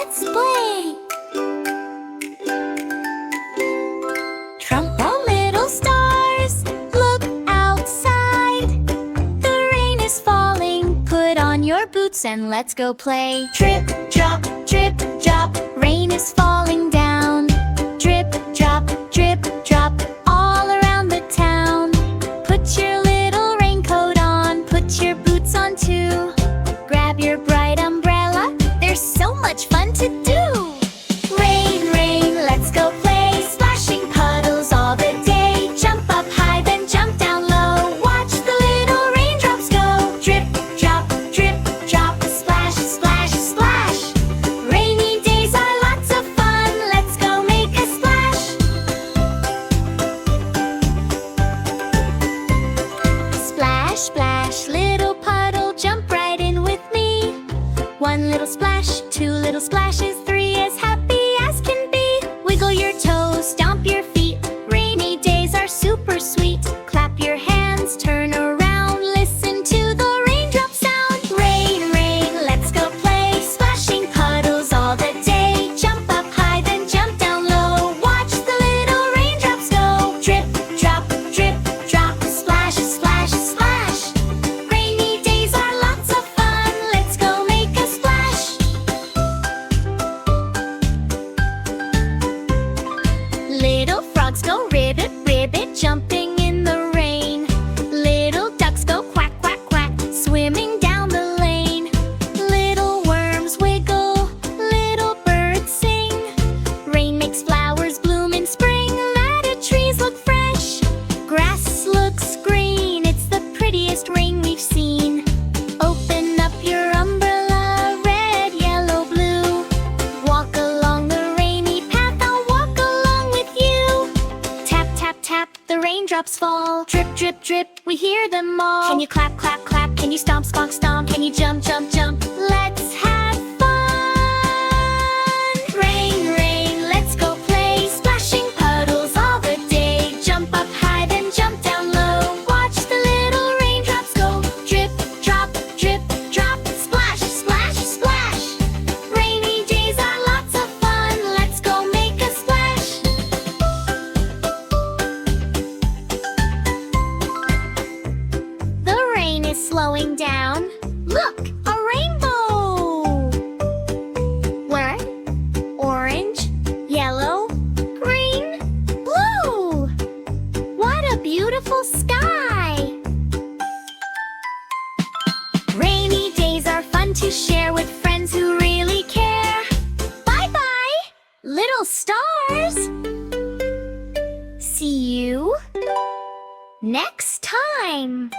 let's play. Trump all little stars, look outside. The rain is falling, put on your boots and let's go play. Drip, drop, rain is falling down. Drip, drop, all around the town. Put your little raincoat on, put your boots on too. Grab your bright umbrella, there's so much fun to do. Rain, rain, let's go play. Splashing puddles all the day. Jump up high, then jump down low. Watch the little raindrops go. Drip, drop, splash, splash, splash. Rainy days are lots of fun. Let's go make a splash. Splash, splash, little puddle, jump right in with me. One little splash, two little splashes, three as happy as can be. Wiggle your toes, stomp your feet. Rainy days are super sweet. Clap your hands, turn around, listen to the raindrop sound. Rain, rain, let's go play. Splashing puddles all the day. Jump up high, then jump down low. Watch the little raindrops go. Drip, drop, splash, splash, splash. Rainy days are lots of fun. Let's go make a splash. Little frogs go ribbit, ribbit, jumping in the rain. Little ducks go quack, quack, quack, swimming down the lane. Little worms wiggle, little birds sing. Rain makes flowers bloom in spring. Matted trees look fresh. Grass looks green. It's the prettiest rain we've seen. Open up your umbrella, red, yellow, blue. Walk along the rainy path, I'll walk along with you. Tap, tap, tap, the raindrops fall. Drip, drip, we hear them all. Can you clap, clap, clap? Can you stomp, stomp, stomp? Can you jump, jump, jump? Let's have fun! Rain, rain, let's go play. Splashing puddles all the day. Jump up high, then jump down low. Watch the little raindrops go. Drip, drop, splash, splash, splash. Rainy days are lots of fun. Let's go make a splash. The rain is slowing down. Look, a rainbow! One, orange, yellow, green, blue! What a beautiful sky! Rainy days are fun to share with friends who really care. Bye-bye, little stars! See you next time!